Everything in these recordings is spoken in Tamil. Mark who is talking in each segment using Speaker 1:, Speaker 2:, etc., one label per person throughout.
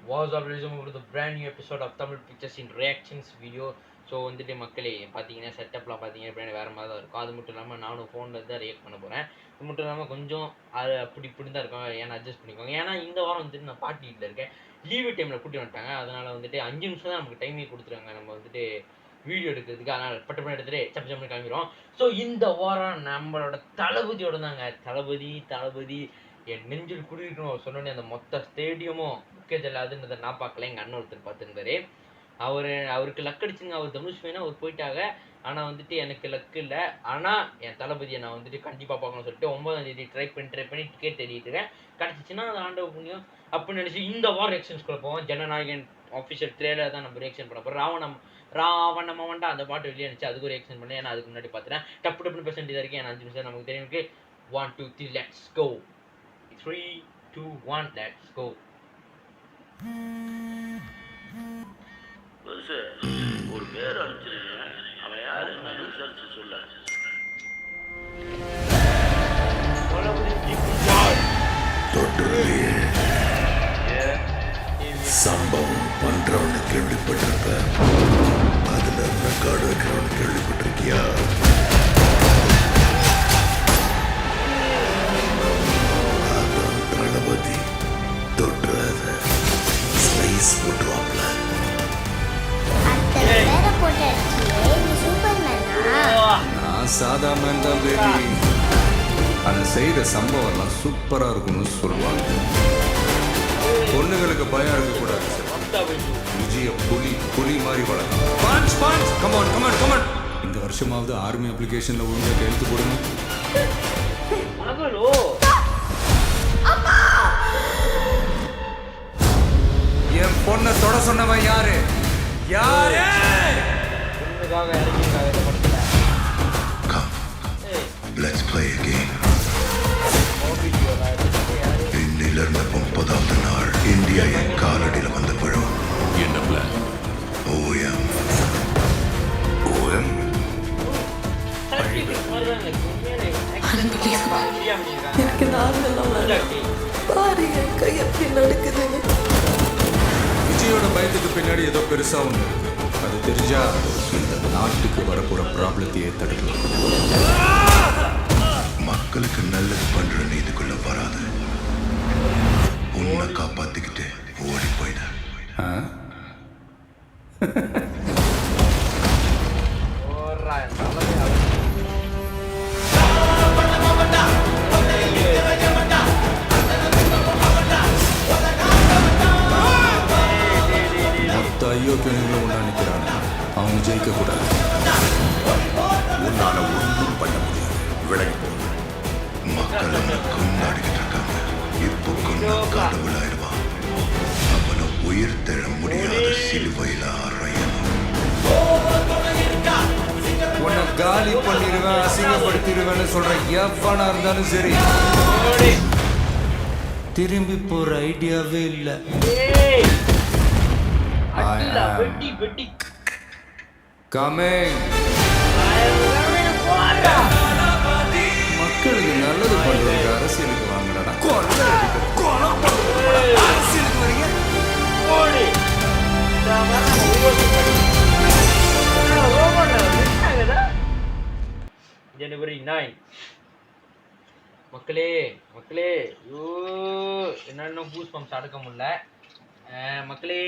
Speaker 1: Was up with a brand new episode of Tamil Pictures in Reactions video. So வந்துட்டு மக்களே பார்த்தீங்கன்னா செட்டப்லாம் பார்த்தீங்கன்னா எப்படி வேறு மாதிரி தான் இருக்கும். அது மட்டும் இல்லாமல் நானும் ஃபோனில் தான் ரியாக்ட் பண்ண போகிறேன். அது மட்டும் இல்லாமல் கொஞ்சம் அது இப்படி தான் இருக்கும். ஏன்னா அட்ஜஸ்ட் பண்ணிக்கோங்க. ஏன்னா இந்த வாரம் வந்துட்டு நான் பாட்டி வீட்டில் இருக்கேன். லீவு டைமில் கூட்டி வந்துட்டாங்க. அதனால் வந்துட்டு 5 நிமிஷம் தான் நமக்கு டைமே கொடுத்துருக்காங்க நம்ம வந்துட்டு வீடியோ எடுக்கிறதுக்கு. அதனால் பட்டு எடுத்துகிட்டு சப்பு சப்புன்னு கிளம்பிடும். ஸோ இந்த வாரம் நம்மளோட தளபதியோட தாங்க. தளபதி என் நெஞ்சில் குடியிருக்கணும் சொன்னோன்னே அந்த மொத்த ஸ்டேடியமும் முக்கியது இல்லாதுன்றதை நான் பார்க்கல. எங்கள் அண்ணன் ஒருத்தர் பார்த்துருந்தாரு. அவருக்கு லக் அடிச்சுங்க. அவர் தனுஷ் வேணா அவர் போயிட்டாங்க. ஆனால் வந்துட்டு எனக்கு லக்கு இல்லை. ஆனால் என் தளபதியை நான் வந்துட்டு கண்டிப்பாக பார்க்கணும்னு சொல்லிட்டு 9ஆம் தேதி ட்ரை பண்ணி டிக்கெட் தேடிட்டு இருக்கேன். கிடச்சிச்சின்னா அது ஆண்டவ புண்ணியம் அப்படின்னு நினச்சி இந்த வாரம் ரியாக்ஷன்ஸ்குள்ளே போவோம். ஜனநாயகன் ஆஃபிஷியல் ட்ரெயிலர் தான் நம்ம ரியாக்ஷன் பண்ண போகிறோம். ராவணமவன்டா அந்த பாட்டு வெளியே இருந்துச்சு. அதுக்கு ரியாக்ஷன் பண்ணேன். ஏன்னா அதுக்கு முன்னாடி பார்த்துட்டேன். டப்புன்னு பெர்சன்ட் இதாக இருக்கேன். 5 நிமிஷம் நமக்கு தெரியும். 1 2 3 let's go. 3 2 1 let's go.
Speaker 2: ஒரு பேர் அனுப்பிச்சிருங்க. அவன் யாரு விசாரிச்சு சொல்ல.
Speaker 3: தொற்றுலையே சம்பவம் பண்றவனு கேள்விப்பட்டிருப்ப. அதுல ரெக்கார்டு வைக்கிறவனு கேள்விப்பட்டிருக்கியா? அதான் தளபதி. தொற்றாத ஸ்லைஸ் போட்டுவாப்ல.
Speaker 4: நான் சாதா மேன் தான் பேபி. அதை செய்கிற சம்பவம்லாம் சூப்பராக இருக்கும்னு சொல்லுவாங்க. பொண்ணுங்களுக்கு பயம் இருக்கக்கூடாது. விஜய புலி மாதிரி வளர்க்கும். கமான். இந்த வருஷமாவது ஆர்மி அப்ளிகேஷன்ல ஒழுங்கா கையெழுத்து போடுங்க. என் பொண்ணை தொட சொன்னவன் யாரு?
Speaker 3: Let's play a game. இன்னிலிருந்து 30வது நாள் இந்தியா என் காலடியில் வந்த பழம்.
Speaker 4: என்ன பிளான்?
Speaker 3: ஓஎம்
Speaker 5: எனக்கு நாங்கெல்லாம் பாருங்க கை எப்படி நடக்குதுன்னு.
Speaker 4: விஜயோட பயத்துக்கு பின்னாடி ஏதோ பெருசா ஒண்ணு இருக்கு. அது தெரிஞ்சா இந்த நாட்டுக்கு வரக்கூட ப்ராப்ளத்தையே தடுக்கலாம்.
Speaker 3: மக்களுக்கு நல்லது பண்ற நீதிக்குள்ள வராது. உன்னை காப்பாத்திக்கிட்டு ஓடி போயிட.
Speaker 4: மொத்த ஐயோக்கியங்களும் ஒன்றா நிற்கிறாங்க. அவங்க ஜெயிக்க கூடாது.
Speaker 3: உன்னால ஒன்றும் பண்ண முடியாது. விலகி போ. மக்கள் அவனை கொண்டாடிக்கிட்டு இருக்காங்க. இப்போ கொண்டா கடவுளாயிடுவான். அவனை உயிர் தெழ முடியாத சிலுவையில அறையணும்.
Speaker 4: உன்னை காலி பண்ணிடுவேன், அசிங்கப்படுத்திடுவேன்னு சொல்ற எவனா இருந்தாலும் சரி, திரும்பி போற ஐடியாவே இல்லை. மக்களுக்கு நல்லது பண்றதுக்கு அரசியலுக்கு வாங்கடா. அரசியலுக்கு வரீங்க.
Speaker 1: January 9 மக்களே என்னென்ன பூஸ் பம்ப்ஸ் அடக்க முடியல மக்களே.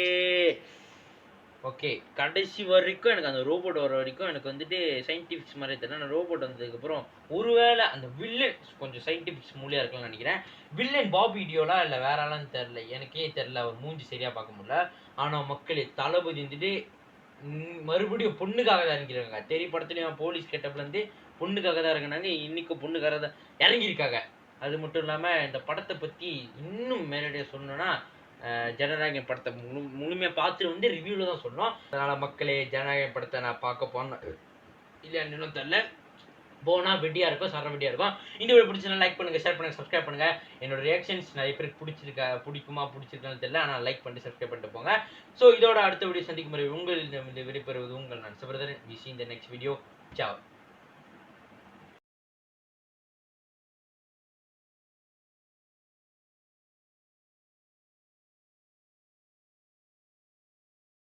Speaker 1: ஓகே, கடைசி வரைக்கும் எனக்கு அந்த ரோபோட் வர வரைக்கும் எனக்கு வந்துட்டு சயின்டிஃபிக்ஸ் மாதிரி தெரியல. நான் ரோபோட் வந்ததுக்கப்புறம் ஒருவேளை அந்த வில்லன் கொஞ்சம் சயின்டிஃபிக்ஸ் மூலியாக இருக்கலாம்னு நினைக்கிறேன். வில்லன் பாப் வீடியோலா இல்லை வேறாலான்னு தெரில, எனக்கே தெரில. அவர் மூஞ்சி சரியாக பார்க்க முடியல. ஆனால் மக்களே தளபதி வந்துட்டு மறுபடியும் பொண்ணுக்காக தான் இறங்கிருக்காங்க. தெரிய படத்துலையும் போலீஸ் கெட்டப்லேருந்து பொண்ணுக்காக தான் இறங்கினாங்க. இன்றைக்கும் பொண்ணுக்காக தான் இறங்கியிருக்காங்க. அது மட்டும் இல்லாமல் இந்த படத்தை பற்றி இன்னும் மேலடியாக சொல்லணும்னா ஜனநாயகன் படத்தை முழுமையாக பார்த்துட்டு வந்து ரிவ்யூவில் தான் சொன்னோம். அதனால் மக்களே ஜனநாயகன் படத்தை நான் பார்க்க போனேன் இல்லையான்னு இன்னும் தெரில. போனால் வெட்டியாக இருக்கும், சர வெட்டியாக இருக்கும். இந்த வீடியோ பிடிச்சா லைக் பண்ணுங்கள், ஷேர் பண்ணுங்கள், சப்ஸ்கிரைப் பண்ணுங்கள். என்னோட ரியாக்ஷன்ஸ் நிறைய பேருக்கு பிடிச்சிருக்கான்னு தெரியல. ஆனால் லைக் பண்ணிட்டு சப்ஸ்கிரைப் பண்ணிட்டு போங்க. ஸோ இதோட அடுத்த வீடியோ சந்திக்கும் முறை உங்கள் விடைபெறுவது உங்கள் நான் சிவரதன். வி சி இந்த நெக்ஸ்ட் வீடியோ. சாவ்.